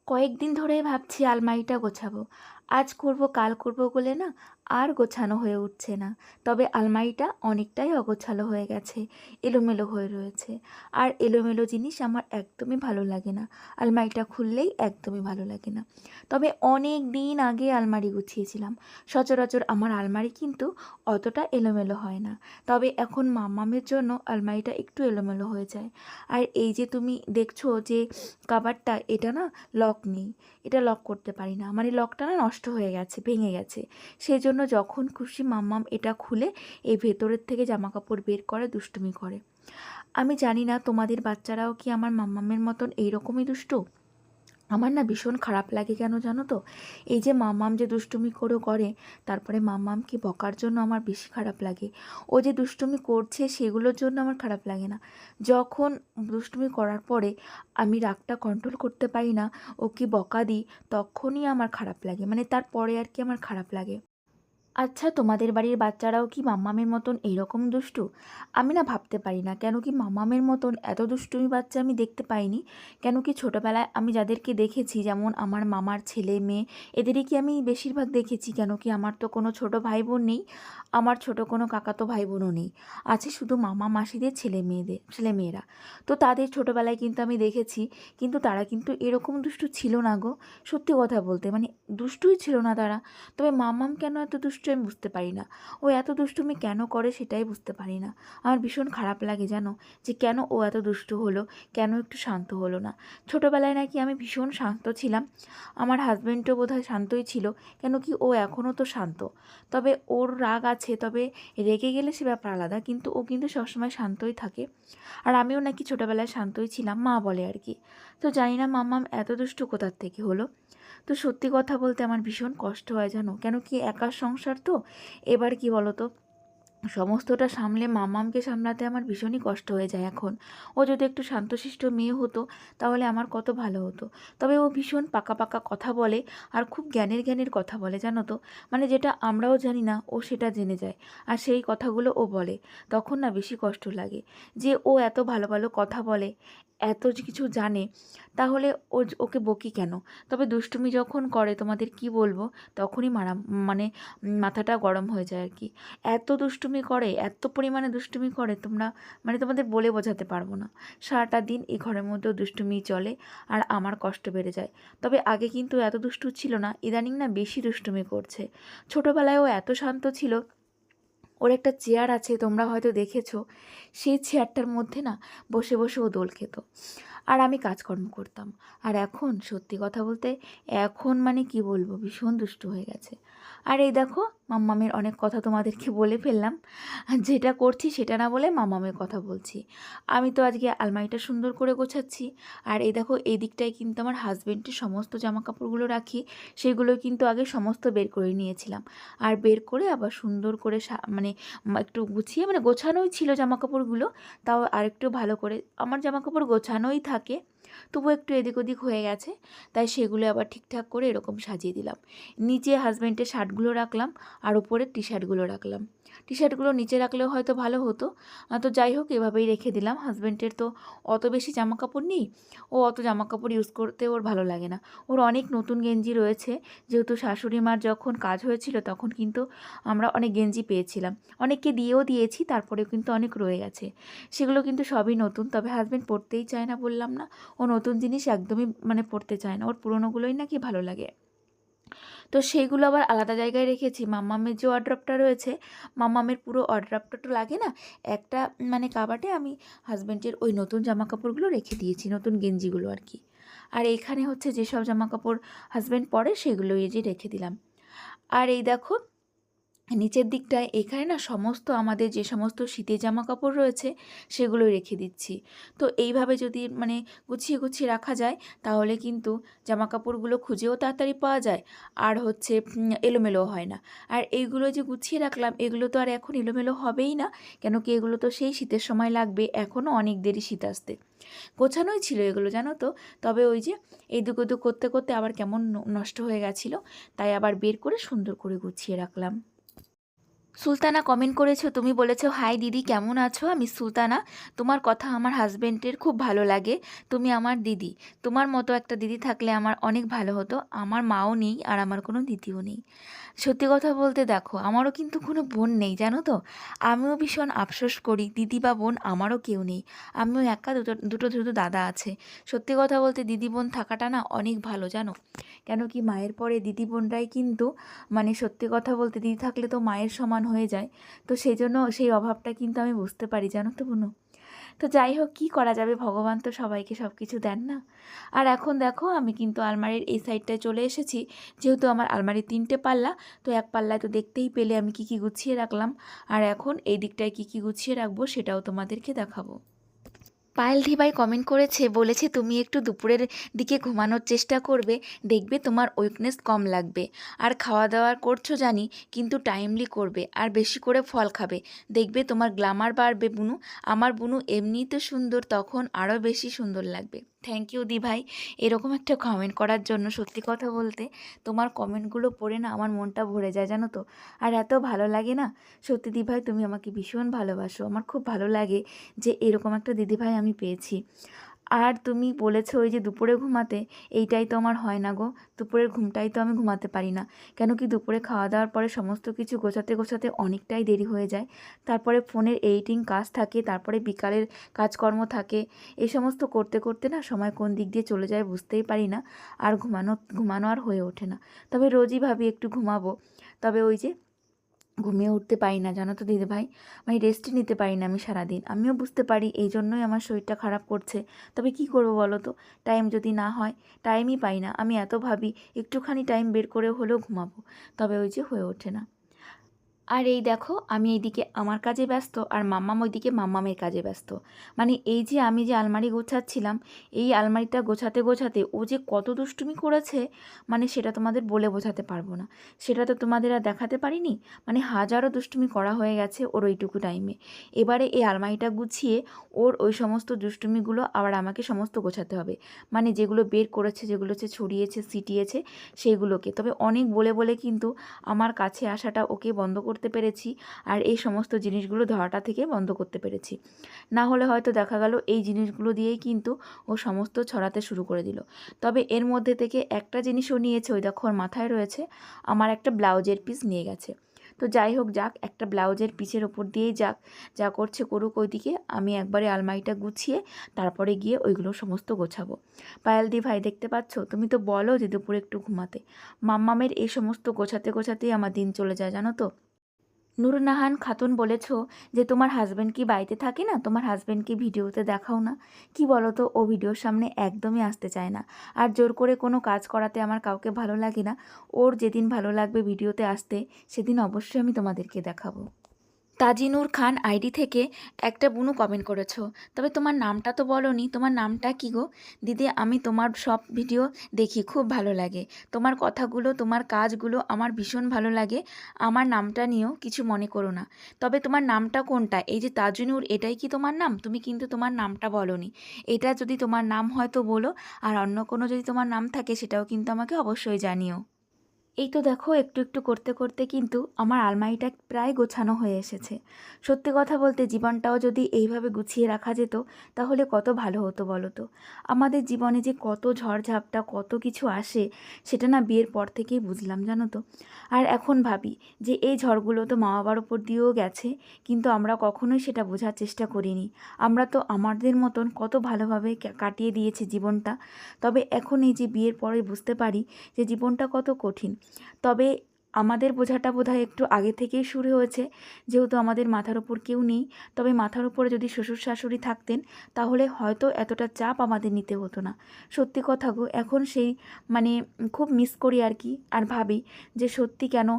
কয়েকদিন ধরেই ভাবছি আলমারিটা গোছাবো। আজ করব কাল করব বলে না আর গোছানো হয়ে উঠছে না। তবে আলমারিটা অনেকটাই অগোছালো হয়ে গেছে, এলোমেলো হয়ে রয়েছে। আর এলোমেলো জিনিস আমার একদমই ভালো লাগে না। আলমারিটা খুললেই একদমই ভালো লাগে না। তবে অনেক দিন আগে আলমারি গুছিয়েছিলাম। সচরাচর আমার আলমারি কিন্তু অতটা এলোমেলো হয় না। তবে এখন মাম্মামের জন্য আলমারিটা একটু এলোমেলো হয়ে যায়। আর এই যে তুমি দেখছো যে কাভারটা, এটা না লক নেই, এটা লক করতে পারি না। আমার এই লকটা না নষ্ট হয়ে গেছে, ভেঙে গেছে। সেই জন্য যখন খুশি মাম্মাম এটা খুলে এই ভেতরের থেকে জামা কাপড় বের করে দুষ্টুমি করে। আমি জানি না তোমাদের বাচ্চারাও কি আমার মাম্মামের মতন এইরকমই দুষ্টু। আমার না ভীষণ খারাপ লাগে কেন জানো তো, এই যে মাম্মাম যে দুষ্টুমি করে তারপরে মাম্মামকে বকার জন্য আমার বেশি খারাপ লাগে। ও যে দুষ্টুমি করছে সেগুলোর জন্য আমার খারাপ লাগে না। যখন দুষ্টুমি করার পরে আমি রাগটা কন্ট্রোল করতে পারি না, ওকে বকা দিই, তখনই আমার খারাপ লাগে, মানে তারপরে আর কি আমার খারাপ লাগে। আচ্ছা, তোমাদের বাড়ির বাচ্চারাও কি মাম্মামের মতন এইরকম দুষ্টু? আমি না ভাবতে পারি না কেন কি মাম্মামের মতন এত দুষ্টুমি বাচ্চা আমি দেখতে পাইনি। কেন কি ছোটোবেলায় আমি যাদেরকে দেখেছি, যেমন আমার মামার ছেলে মেয়ে, এদেরই কি আমি বেশিরভাগ দেখেছি। কেন কি আমার তো কোনো ছোট ভাই বোন নেই, আমার ছোট কোনো কাকাতো ভাই বোনও নেই, আছে শুধু মামা মাসিদের ছেলেমেয়েরা। তো তাদের ছোটোবেলায় কিন্তু আমি দেখেছি, কিন্তু তারা কিন্তু এরকম দুষ্টু ছিল না গো। সত্যি কথা বলতে মানে দুষ্টুই ছিল না তারা। তবে মাম্মাম কেন এত দুষ্টু আমি বুঝতে পারি না। ও এত দুষ্টুমি কেন করে সেটাই বুঝতে পারি না। আমার ভীষণ খারাপ লাগে জানো, যে কেন ও এত দুষ্টু হলো, কেন একটু শান্ত হলো না। ছোটোবেলায় নাকি আমি ভীষণ শান্ত ছিলাম, আমার হাজব্যান্ডও বোধহয় শান্তই ছিল। কেন কি ও এখনও তো শান্ত। তবে ওর রাগ আছে, তবে রেগে গেলে সে ব্যাপার আলাদা, কিন্তু ও কিন্তু সবসময় শান্তই থাকে। আর আমিও নাকি ছোটোবেলায় শান্তই ছিলাম, মা বলে আর কি। তো জানি না মাম্মাম এত দুষ্টু কোথার থেকে হলো। তো সত্যি কথা বলতে আমার ভীষণ কষ্ট হয় জানো, কেন কি একার সংসার তো। এবার কি বলো তো, সমস্তটা সামলে মামামকে সামলাতে আমার ভীষণই কষ্ট হয়ে যায় এখন। ও যদি একটু শান্তশিষ্ট মেয়ে হতো তাহলে আমার কত ভালো হতো। তবে ও ভীষণ পাকা পাকা কথা বলে, আর খুব জ্ঞানের জ্ঞানের কথা বলে জানো তো। মানে যেটা আমরাও জানি না ও সেটা জেনে যায়, আর সেই কথাগুলো ও বলে। তখন না বেশি কষ্ট লাগে যে ও এত ভালো ভালো কথা বলে, এত কিছু জানে, তাহলে ওকে বকি কেন। তবে দুষ্টুমি যখন করে তোমাদের কি বলবো, তখনই মানে মাথাটা গরম হয়ে যায় আর কি। এত দুষ্টুমি করে, এত পরিমাণে দুষ্টুমি করে, তোমরা মানে তোমাদের বলে বোঝাতে পারবো না। সারাটা দিন এই ঘরের মধ্যেও দুষ্টুমি চলে, আর আমার কষ্ট বেড়ে যায়। তবে আগে কিন্তু এত দুষ্টু ছিল না, ইদানিং না বেশি দুষ্টুমি করছে। ছোটোবেলায় ও এত শান্ত ছিল। ওর একটা চেয়ার আছে, তোমরা হয়তো দেখেছো, সেই চেয়ারটার মধ্যে না বসে বসে ও দোল খেত, আর আমি কাজকর্ম করতাম। আর এখন সত্যি কথা বলতে, এখন মানে কি বলবো, ভীষণ দুষ্টু হয়ে গেছে। আর এই দেখো, মাম্মামের অনেক কথা তোমাদেরকে বলে ফেললাম, আর যেটা করছি সেটা না বলে মাম্মামের কথা বলছি। আমি তো আজকে আলমারিটা সুন্দর করে গোছাচ্ছি। আর এই দেখো, এই দিকটায় কিন্তু আমার হাজব্যান্ডের সমস্ত জামা কাপড়গুলো রাখি, সেগুলো কিন্তু আগে সমস্ত বের করে নিয়েছিলাম। আর বের করে আবার সুন্দর করে মানে একটু গুছিয়ে, মানে গোছানোই ছিল জামা কাপড়গুলো, তাও আরেকটু ভালো করে, আমার জামা কাপড় গোছানোই থাকে, তবু একটু এদিক ওদিক হয়ে গেছে, তাই সেগুলো আবার ঠিকঠাক করে এরকম সাজিয়ে দিলাম। নিচে হাজব্যান্ডের শার্টগুলো রাখলাম, আর উপরে টি শার্টগুলো রাখলাম। টি শার্টগুলো নিচে রাখলেও হয়তো ভালো হতো, তো যাই হোক এভাবেই রেখে দিলাম। হাজব্যান্ডের তো অত বেশি জামা কাপড় নেই, ও অত জামা কাপড় ইউজ করতে ওর ভালো লাগে না। ওর অনেক নতুন গেঞ্জি রয়েছে, যেহেতু শাশুড়ি মার যখন কাজ হয়েছিল তখন কিন্তু আমরা অনেক গেঞ্জি পেয়েছিলাম, অনেককে দিয়েও দিয়েছি, তারপরেও কিন্তু অনেক রয়ে গেছে। সেগুলো কিন্তু সবই নতুন, তবে হাজব্যান্ড পরতেই চায় না, বললাম না। ও নতুন জিনিস একদমই মানে পরতে চায় না, ওর পুরোনোগুলোই নাকি ভালো লাগে। তো সেইগুলো আবার আলাদা জায়গায় রেখেছি। মাম্মামের যে ওয়ার্ড্রপটা রয়েছে, মাম্মামের পুরো ওয়ার্ড্রপটা তো লাগে না, একটা মানে কাবাটে আমি হাজব্যান্ডের ওই নতুন জামা কাপড়গুলো রেখে দিয়েছি, নতুন গেঞ্জিগুলো আর কি। আর এখানে হচ্ছে যেসব জামা কাপড় হাজব্যান্ড পরে সেগুলো এই যে রেখে দিলাম। আর এই দেখো, নিচের দিকটায় এখানে না সমস্ত আমাদের যে সমস্ত শীতের জামা কাপড় রয়েছে সেগুলোই রেখে দিচ্ছি। তো এইভাবে যদি মানে গুছিয়ে গুছিয়ে রাখা যায়, তাহলে কিন্তু জামা কাপড়গুলো খুঁজেও তাড়াতাড়ি পাওয়া যায়, আর হচ্ছে এলোমেলো হয় না। আর এইগুলো যে গুছিয়ে রাখলাম, এগুলো তো আর এখন এলোমেলো হবেই না, কেন কি এগুলো তো সেই শীতের সময় লাগবে, এখনও অনেক দেরি শীত আসতে। গোছানোই ছিল এগুলো জানো তো, তবে ওই যে এদিক ওদিক করতে করতে আবার কেমন নষ্ট হয়ে গেছিলো, তাই আবার বের করে সুন্দর করে গুছিয়ে রাখলাম। সুলতানা কমেন্ট করেছো, তুমি বলেছো হাই দিদি কেমন আছো, আমি সুলতানা। তোমার কথা আমার হাজবেন্ডের খুব ভালো লাগে। তুমি আমার দিদি। তোমার মতো একটা দিদি থাকলে আমার অনেক ভালো হতো। আমার মাও নেই আর আমার কোনো দিদিও নেই। সত্যি কথা বলতে দেখো, আমারও কিন্তু কোনো বোন নেই জানো তো। আমিও ভীষণ আফসোস করি, দিদি বা বোন আমারও কেউ নেই। আমিও একা, দুটো দুটো দুটো দাদা আছে। সত্যি কথা বলতে দিদি বোন থাকাটা না অনেক ভালো জানো। কেন কি, মায়ের পরে দিদি বোনরাই কিন্তু মানে সত্যি কথা বলতে দিদি থাকলে তো মায়ের সমান হয়ে যায়। তো সেই জন্য সেই অভাবটা কিন্তু আমি বুঝতে পারি জানো তো বোনো। তো যাই হোক, কী করা যাবে, ভগবান তো সবাইকে সব কিছু দেন না। আর এখন দেখো আমি কিন্তু আলমারির এই সাইডটায় চলে এসেছি। যেহেতু আমার আলমারির 3টে পাল্লা, তো এক পাল্লায় তো দেখতেই পেলে আমি কী কী গুছিয়ে রাখলাম। আর এখন এই দিকটায় কী কী গুছিয়ে রাখবো সেটাও তোমাদেরকে দেখাবো। পায়েল দিভাই কমেন্ট করেছে, বলেছে তুমি একটু দুপুরের দিকে ঘুমানোর চেষ্টা করবে, দেখবে তোমার উইকনেস কম লাগবে। আর খাওয়া দাওয়া করছো জানি, কিন্তু টাইমলি করবে আর বেশি করে ফল খাবে, দেখবে তোমার গ্ল্যামার বাড়বে বুনু। আমার বুনু এমনিই তো সুন্দর, তখন আরও বেশি সুন্দর লাগবে। থ্যাংক ইউ দি ভাই এরকম একটা কমেন্ট করার জন্য। সত্যি কথা বলতে তোমার কমেন্টগুলো পড়ে না আমার মনটা ভরে যায় জানো তো। আর এত ভালো লাগে না, সত্যি দি ভাই তুমি আমাকে ভীষণ ভালোবাসো। আমার খুব ভালো লাগে যে এরকম একটা দিদিভাই আমি পেয়েছি। আর তুমি বলেছো ওই যে দুপুরে ঘুমাতে, এইটাই তো আমার হয় না গো। দুপুরের ঘুমটাই তো আমি ঘুমাতে পারি না। কেন কি, দুপুরে খাওয়া দাওয়ার পরে সমস্ত কিছু গোছাতে গোছাতে অনেকটাই দেরি হয়ে যায়। তারপরে ফোনের এডিটিং কাজ থাকে, তারপরে বিকালের কাজকর্ম থাকে। এই সমস্ত করতে করতে না সময় কোন দিক দিয়ে চলে যায় বুঝতেই পারি না। আর ঘুমানো ঘুমানো আর হয়ে ওঠে না। তবে রোজই ভাবি একটু ঘুমাবো, তবে ওই যে ঘুমিয়ে উঠতে পারি না জানো তো দিদিভাই। মানে রেস্টই নিতে পারি না আমি সারাদিন। আমিও বুঝতে পারি এই জন্যই আমার শরীরটা খারাপ করছে। তবে কি করব বলো তো, টাইম যদি না হয়, টাইমই পাই না। আমি এত ভাবি একটুখানি টাইম বের করে হলেও ঘুমাবো, তবে ওই যে হয়ে ওঠে না। আর এই দেখো আমি এইদিকে আমার কাজে ব্যস্ত আর মাম্মাম ওইদিকে মাম্মামের কাজে ব্যস্ত। মানে এই যে আমি যে আলমারি গোছাচ্ছিলাম, এই আলমারিটা গোছাতে গোছাতে ও যে কত দুষ্টুমি করেছে, মানে সেটা তোমাদের বলে বোঝাতে পারবো না। সেটা তো তোমাদের আর দেখাতে পারিনি। মানে হাজারো দুষ্টুমি করা হয়ে গেছে ওর ওইটুকু টাইমে। এবারে এই আলমারিটা গুছিয়ে ওর ওই সমস্ত দুষ্টুমিগুলো আবার আমাকে সমস্ত গোছাতে হবে। মানে যেগুলো বের করেছে, যেগুলো হচ্ছে ছড়িয়েছে ছিটিয়েছে সেইগুলোকে। তবে অনেক বলে বলে কিন্তু আমার কাছে আসাটা ওকে বন্ধ করতে পেরেছি। আর এই সমস্ত জিনিসগুলো ধরাটা থেকে বন্ধ করতে পেরেছি। না হলে হয়তো দেখা গেল এই জিনিসগুলো দিয়েই কিন্তু ও সমস্ত ছড়াতে শুরু করে দিল। তবে এর মধ্যে থেকে একটা জিনিসও নিয়েছে, ওই দেখো ওর মাথায় রয়েছে, আমার একটা ব্লাউজের পিস নিয়ে গেছে। তো যাই হোক, যাক, একটা ব্লাউজের পিসের ওপর দিয়েই যাক, যা করছে করুক। ওইদিকে আমি একবারে আলমারিটা গুছিয়ে তারপরে গিয়ে ওইগুলো সমস্ত গোছাবো। পায়েল দি ভাই দেখতে পাচ্ছ, তুমি তো বলো যে দুপুরে একটু ঘুমাতে। মাম্মামের এই সমস্ত গোছাতে গোছাতেই আমার দিন চলে যায় জানো তো। নুরনাহান খাতুন বলেছ যে তোমার হাজব্যান্ড কি বাড়িতে থাকে না, তোমার হাজব্যান্ডকে ভিডিওতে দেখাও না। কি বলো তো, ও ভিডিওর সামনে একদমই আসতে চায় না। আর জোর করে কোনো কাজ করাতে আমার কাউকে ভালো লাগে না। ওর যেদিন ভালো লাগবে ভিডিওতে আসতে, সেদিন অবশ্যই আমি তোমাদেরকে দেখাবো। তাজিনুর খান আইডি থেকে একটা বুনু কমেন্ট করেছো, তবে তোমার নামটা তো বলোনি, তোমার নামটা কি গো? দিদি আমি তোমার সব ভিডিও দেখি, খুব ভালো লাগে তোমার কথাগুলো, তোমার কাজগুলো আমার ভীষণ ভালো লাগে। আমার নামটা নিয়েও কিছু মনে করো না। তবে তোমার নামটা কোনটা? এই যে তাজিনুর, এটাই কি তোমার নাম? তুমি কিন্তু তোমার নামটা বলোনি। এটা যদি তোমার নাম হয় তো বলো, আর অন্য কোনো যদি তোমার নাম থাকে সেটাও কিন্তু আমাকে অবশ্যই জানিও। এই তো দেখো একটু একটু করতে করতে কিন্তু আমার আলমারিটা প্রায় গোছানো হয়ে এসেছে। সত্যি কথা বলতে জীবনটাও যদি এইভাবে গুছিয়ে রাখা যেত তাহলে কত ভালো হতো বলো তো। আমাদের জীবনে যে কত ঝড়ঝাপটা কত কিছু আসে, সেটা না বিয়ের পর থেকেই বুঝলাম জানো তো। আর এখন ভাবি যে এই ঝড়গুলো তো মা বাবার ওপর দিয়েও গেছে, কিন্তু আমরা কখনোই সেটা বোঝার চেষ্টা করিনি। আমরা তো আমাদের মতন কত ভালোভাবে কাটিয়ে দিয়েছি জীবনটা। তবে এখন এই যে বিয়ের পরে বুঝতে পারি যে জীবনটা কত কঠিন। তবে আমাদের বোঝাটা বোধহয় একটু আগে থেকেই শুরু হয়েছে, যেহেতু আমাদের মাথার ওপর কেউ নেই। তবে মাথার উপরে যদি শ্বশুর শাশুড়ি থাকতেন তাহলে হয়তো এতটা চাপ আমাদের নিতে হতো না। সত্যি কথা গো, এখন সেই মানে খুব মিস করি আর কি। আর ভাবি যে সত্যি কেন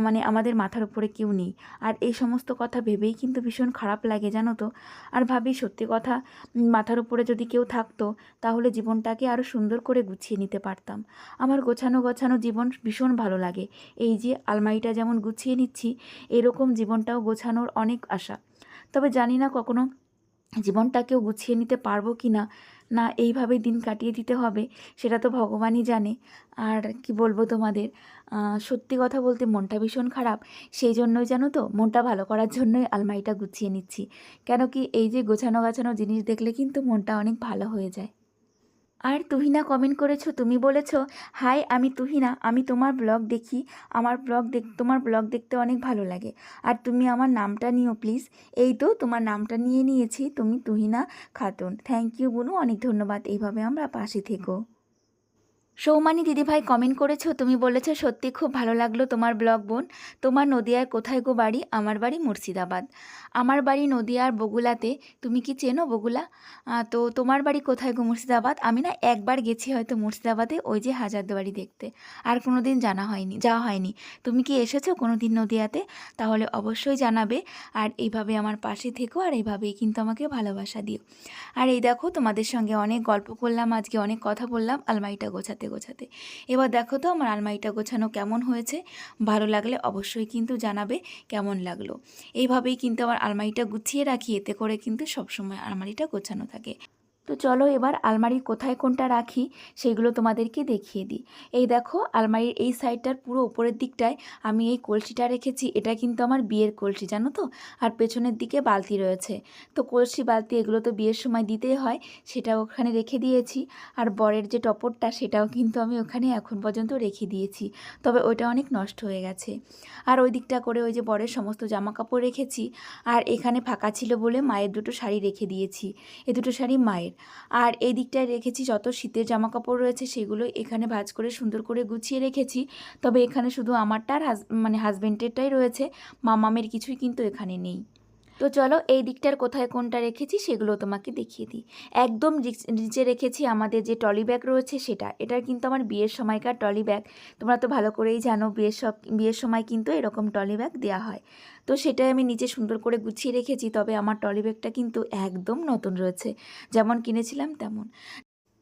মানে আমাদের মাথার উপরে কেউ নেই। আর এই সমস্ত কথা ভেবেই কিন্তু ভীষণ খারাপ লাগে জানো তো। আর ভাবি সত্যি কথা, মাথার উপরে যদি কেউ থাকতো তাহলে জীবনটাকে আরও সুন্দর করে গুছিয়ে নিতে পারতাম। আমার গোছানো গোছানো জীবন ভীষণ ভালো লাগে। এই যে আলমারিটা যেমন গুছিয়ে নিচ্ছি, এরকম জীবনটাও গোছানোর অনেক আশা। তবে জানি না কখনো জীবনটাকেও গুছিয়ে নিতে পারবো কি না। না এইভাবে দিন কাটিয়ে দিতে হবে সেটা তো ভগবানই জানে। আর কি বলবো তোমাদের, সত্যি কথা বলতে মনটা ভীষণ খারাপ। সেই জন্যই জানো তো, মনটা ভালো করার জন্যই আলমারিটা গুছিয়ে নিচ্ছি। কেন কি, এই যে গোছানো গাছানো জিনিস দেখলে কিন্তু মনটা অনেক ভালো হয়ে যায়। আর তুহিনা কমেন্ট করেছো, তুমি বলেছো, হাই আমি তুহিনা, আমি তোমার ব্লগ দেখি, তোমার ব্লগ দেখতে অনেক ভালো লাগে, আর তুমি আমার নামটা নিও প্লিজ। এই তো তোমার নামটা নিয়ে নিয়েছি, তুমি তুহিনা খাতুন। থ্যাংক ইউ বুনু, অনেক ধন্যবাদ, এইভাবে আমরা পাশে থেকো। সৌমানি দিদিভাই কমেন্ট করেছো, তুমি বলেছো সত্যি খুব ভালো লাগলো তোমার ব্লগ বোন। তোমার নদিয়ার কোথায় গো বাড়ি? আমার বাড়ি মুর্শিদাবাদ। আমার বাড়ি নদিয়ার বগুলাতে। তুমি কি চেনো বগুলা? তো তোমার বাড়ি কোথায় গো? মুর্শিদাবাদ। আমি না একবার গেছি হয়তো মুর্শিদাবাদে, ওই যে হাজারদুয়ারি দেখতে, আর কোনো দিন যাওয়া হয়নি। তুমি কি এসেছো কোনো দিন নদিয়াতে? তাহলে অবশ্যই জানাবে। আর এইভাবে আমার পাশে থেকো, আর এইভাবেই কিন্তু আমাকে ভালোবাসা দিও। আর এই দেখো, তোমাদের সঙ্গে অনেক গল্প করলাম আজকে, অনেক কথা বললাম আলমারিটা গোছাতে গোছাতে। এবার দেখো তো আমার আলমারিটা গোছানো কেমন হয়েছে। ভালো লাগলে অবশ্যই কিন্তু জানাবে কেমন লাগলো। এইভাবেই কিন্তু আমার আলমারিটা গুছিয়ে রাখি, এতে করে কিন্তু সবসময় আলমারিটা গোছানো থাকে। তো চলো এবার আলমারি কোথায় কোনটা রাখি সেগুলো তোমাদেরকে দেখিয়ে দিই। এই দেখো, আলমারির এই সাইডটার পুরো উপরের দিকটায় আমি এই কলসিটা রেখেছি। এটা কিন্তু আমার বিয়ের কলসি, জানো তো। আর পেছনের দিকে বালতি রয়েছে। তো কলসি বালতি এগুলো তো বিয়ের সময় দিতেই হয়, সেটা ওখানে রেখে দিয়েছি। আর বরের যে টপরটা, সেটাও কিন্তু আমি ওখানে এখন পর্যন্ত রেখে দিয়েছি, তবে ওইটা অনেক নষ্ট হয়ে গেছে। আর ওই দিকটা করে ওই যে বরের সমস্ত জামা কাপড় রেখেছি। আর এখানে ফাঁকা ছিল বলে মায়ের দুটো শাড়ি রেখে দিয়েছি, এই দুটো শাড়ি মায়ের। আর এই দিকটায় রেখেছি যত শীতের জামা কাপড় রয়েছে, সেগুলো এখানে ভাঁজ করে সুন্দর করে গুছিয়ে রেখেছি। তবে এখানে শুধু আমারটা আর হাজবেন্ডেরটাই রয়েছে, মামামের কিছুই কিন্তু এখানে নেই। তো চলো এই দিকটার কোথায় কোনটা রেখেছি সেগুলো তোমাকে দেখিয়ে দিই। একদম নিচে রেখেছি আমাদের যে টলি ব্যাগ রয়েছে সেটা। এটার কিন্তু আমার বিয়ের সময়কার টলি ব্যাগ। তোমরা তো ভালো করেই জানো, বিয়ের সময় কিন্তু এরকম টলি ব্যাগ দেওয়া হয়। তো সেটাই আমি নিচে সুন্দর করে গুছিয়ে রেখেছি। তবে আমার টলি ব্যাগটা কিন্তু একদম নতুন রয়েছে, যেমন কিনেছিলাম তেমন।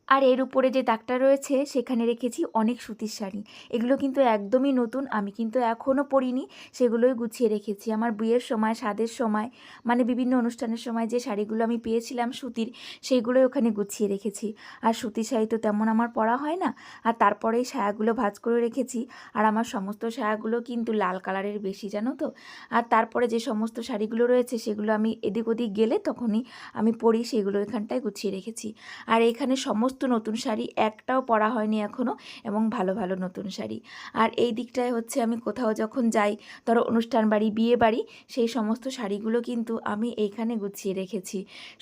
আর এর উপরে যে দাগটা রয়েছে সেখানে রেখেছি অনেক সুতির শাড়ি। এগুলো কিন্তু একদমই নতুন, আমি কিন্তু এখনও পরিনি, সেগুলোই গুছিয়ে রেখেছি। আমার বিয়ের সময়, সাধের সময়, মানে বিভিন্ন অনুষ্ঠানের সময় যে শাড়িগুলো আমি পেয়েছিলাম সুতির, সেইগুলোই ওখানে গুছিয়ে রেখেছি। আর সুতির শাড়ি তো তেমন আমার পরা হয় না। আর তারপরেই সায়াগুলো ভাঁজ করে রেখেছি। আর আমার সমস্ত সায়াগুলো কিন্তু লাল কালারের বেশি, জানো তো। আর তারপরে যে সমস্ত শাড়িগুলো রয়েছে সেগুলো আমি এদিক ওদিক গেলে তখনই আমি পরি, সেগুলো এখানটায় গুছিয়ে রেখেছি। আর এখানে সমস্ত নতুন শাড়ি, একটাও পরা হয়নি এখনও, এবং ভালো ভালো নতুন শাড়ি। আর এই দিকটায় হচ্ছে আমি কোথাও যখন যাই, ধরো অনুষ্ঠান বাড়ি, বিয়ে বাড়ি, সেই সমস্ত শাড়িগুলো কিন্তু আমি এইখানে গুছিয়ে রেখেছি।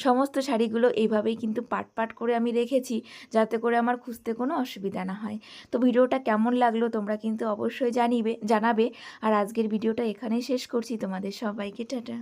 সমস্ত শাড়িগুলো এইভাবেই কিন্তু পাট পাট করে আমি রেখেছি, যাতে করে আমার খুঁজতে কোনো অসুবিধা না হয়। তো ভিডিওটা কেমন লাগলো তোমরা কিন্তু অবশ্যই জানাবে। আর আজকের ভিডিওটা এখানেই শেষ করছি। তোমাদের সবাইকে টাটা।